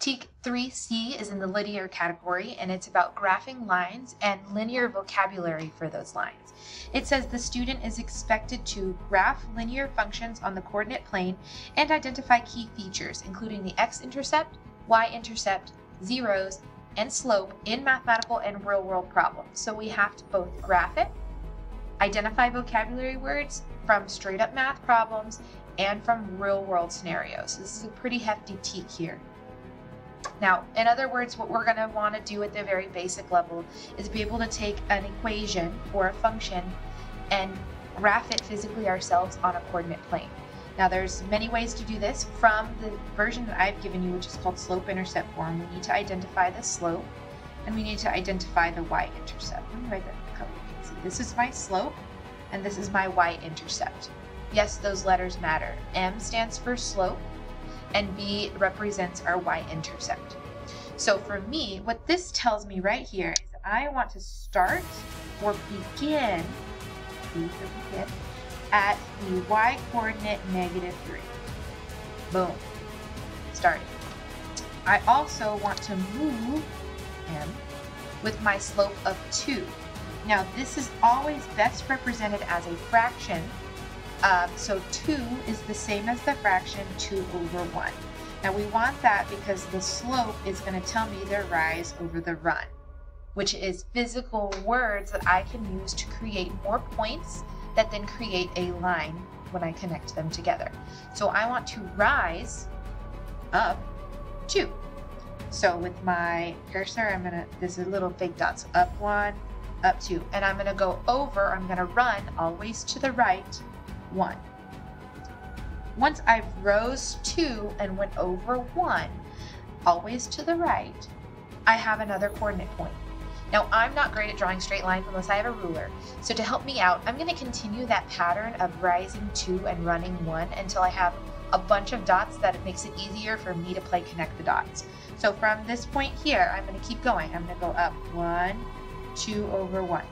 Critique 3C is in the linear category, and it's about graphing lines and linear vocabulary for those lines. It says the student is expected to graph linear functions on the coordinate plane and identify key features, including the x-intercept, y-intercept, zeros, and slope in mathematical and real-world problems. So we have to both graph it, identify vocabulary words from straight-up math problems, and from real-world scenarios. So this is a pretty hefty teak here. Now, in other words, what we're going to want to do at the very basic level is be able to take an equation or a function and graph it physically ourselves on a coordinate plane. Now, there's many ways to do this. From the version that I've given you, which is called slope-intercept form, we need to identify the slope and we need to identify the y-intercept. Let me write that in a couple you can see. This is my slope and this is my y-intercept. Yes, those letters matter. M stands for slope and B represents our y-intercept. So for me, what this tells me right here is I want to start or begin at the y-coordinate -3. Boom. Starting. I also want to move M with my slope of 2. Now this is always best represented as a fraction. So 2 is the same as the fraction 2 over 1. Now we want that because the slope is going to tell me the rise over the run, which is physical words that I can use to create more points that then create a line when I connect them together. So I want to rise up 2. So with my cursor, this is little big dots, up 1, up 2, and I'm going to go over, I'm going to run always to the right, 1. Once I've rose 2 and went over 1, always to the right, I have another coordinate point. Now I'm not great at drawing straight lines unless I have a ruler, so to help me out, I'm going to continue that pattern of rising 2 and running 1 until I have a bunch of dots that it makes it easier for me to play connect the dots. So from this point here, I'm going to keep going. I'm going to go up 1, 2 over 1,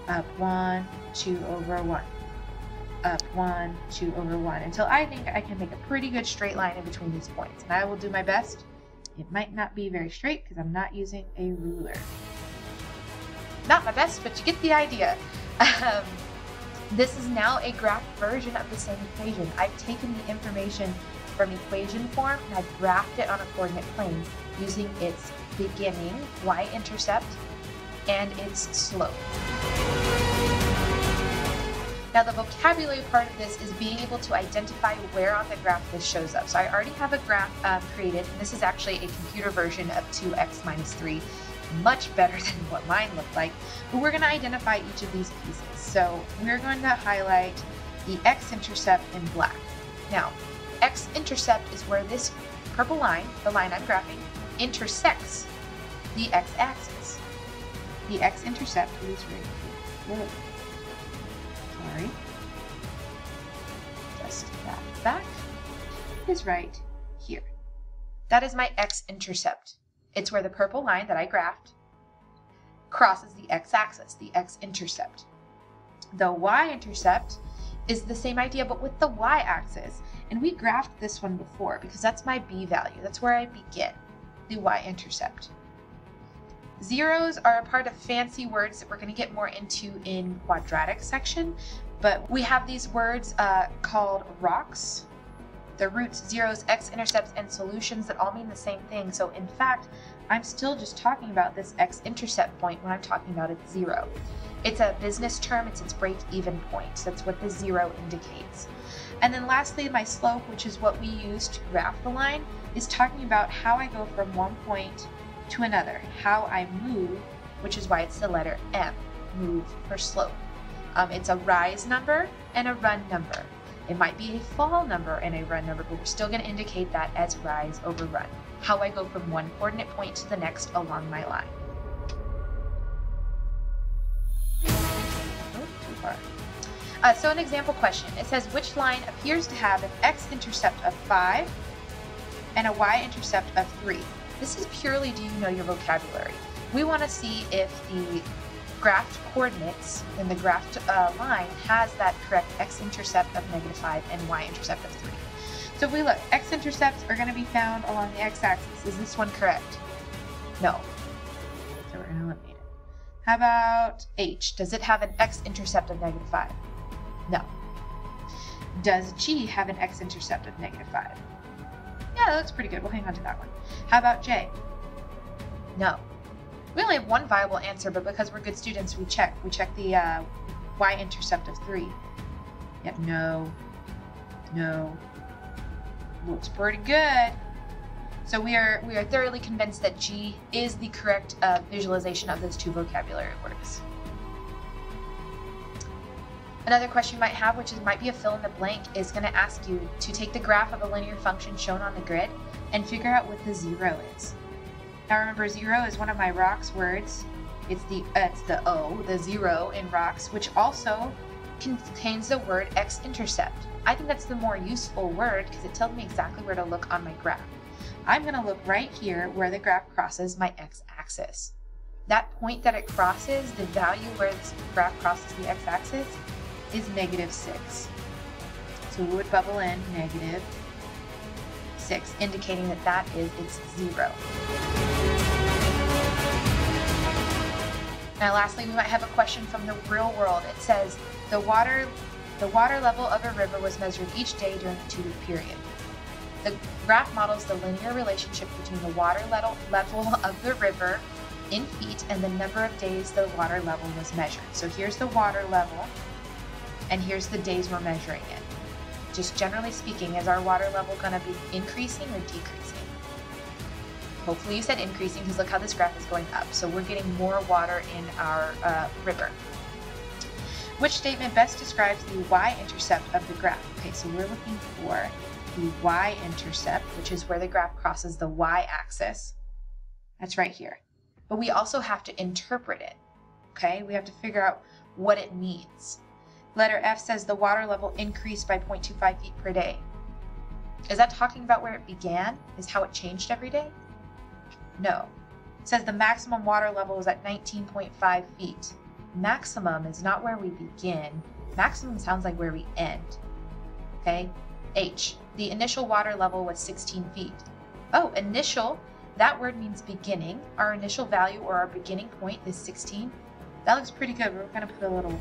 up 1, 2 over 1. Up 1, 2 over 1 until I think I can make a pretty good straight line in between these points. And I will do my best. It might not be very straight because I'm not using a ruler. Not my best, but you get the idea. This is now a graphed version of the same equation. I've taken the information from equation form and I've graphed it on a coordinate plane using its beginning, y-intercept, and its slope. Now the vocabulary part of this is being able to identify where on the graph this shows up. So I already have a graph created, and this is actually a computer version of 2x minus 3, much better than what mine looked like. But we're going to identify each of these pieces. So we're going to highlight the x-intercept in black. Now, x-intercept is where this purple line, the line I'm graphing, intersects the x-axis. The x-intercept is right here. Whoa. Sorry, just that back is right here. That is my x-intercept. It's where the purple line that I graphed crosses the x-axis, the x-intercept. The y-intercept is the same idea but with the y-axis, and we graphed this one before because that's my b value. That's where I begin, the y-intercept. Zeros are a part of fancy words that we're going to get more into in quadratic section, but we have these words called rocks. They're roots, zeros, x-intercepts, and solutions that all mean the same thing. So in fact, I'm still just talking about this x-intercept point when I'm talking about its 0. It's a business term, it's its break-even point. That's what the 0 indicates. And then lastly, my slope, which is what we use to graph the line, is talking about how I go from one point to another, how I move, which is why it's the letter M, move for slope. It's a rise number and a run number. It might be a fall number and a run number, but we're still going to indicate that as rise over run, how I go from one coordinate point to the next along my line. Oh, too far. So an example question, it says which line appears to have an x-intercept of 5 and a y-intercept of 3? This is purely do you know your vocabulary. We want to see if the graphed coordinates in the graphed line has that correct x-intercept of -5 and y-intercept of 3. So if we look, x-intercepts are going to be found along the x-axis. Is this one correct? No. So we're going to eliminate it. How about h? Does it have an x-intercept of -5? No. Does g have an x-intercept of -5? Yeah, that looks pretty good. We'll hang on to that one. How about j? No. We only have one viable answer, but because we're good students, we check. We check the y-intercept of 3. Yep, no. No. Looks pretty good. So we are thoroughly convinced that G is the correct visualization of those two vocabulary words. Another question you might have, which might be a fill in the blank, is going to ask you to take the graph of a linear function shown on the grid and figure out what the 0 is. Now remember, 0 is one of my rocks words. It's the O, the 0 in rocks, which also contains the word x-intercept. I think that's the more useful word because it tells me exactly where to look on my graph. I'm going to look right here where the graph crosses my x-axis. That point that it crosses, the value where this graph crosses the x-axis, is -6. So we would bubble in -6, indicating that that is its 0. Now lastly, we might have a question from the real world. It says, the water level of a river was measured each day during a 2-week period. The graph models the linear relationship between the water level of the river in feet and the number of days the water level was measured. So here's the water level, and here's the days we're measuring it. Just generally speaking, is our water level going to be increasing or decreasing? Hopefully you said increasing, because look how this graph is going up. So we're getting more water in our river. Which statement best describes the y-intercept of the graph? Okay, so we're looking for the y-intercept, which is where the graph crosses the y-axis. That's right here. But we also have to interpret it, okay? We have to figure out what it means. Letter F says the water level increased by 0.25 feet per day. Is that talking about where it began? Is how it changed every day? No. It says the maximum water level is at 19.5 feet. Maximum is not where we begin. Maximum sounds like where we end. Okay? H. The initial water level was 16 feet. Oh, initial. That word means beginning. Our initial value or our beginning point is 16. That looks pretty good. We're going to put a little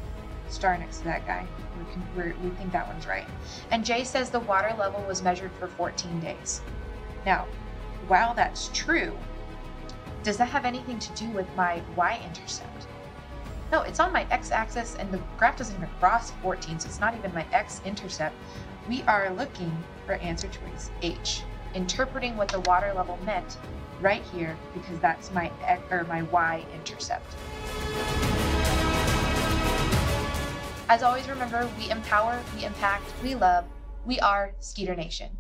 star next to that guy. We think that one's right. And J says the water level was measured for 14 days. Now, while that's true, does that have anything to do with my y-intercept? No, it's on my x-axis and the graph doesn't even cross 14, so it's not even my x-intercept. We are looking for answer choice H, interpreting what the water level meant right here because that's my y-intercept. As always, remember, we empower, we impact, we love, we are Skeeter Nation.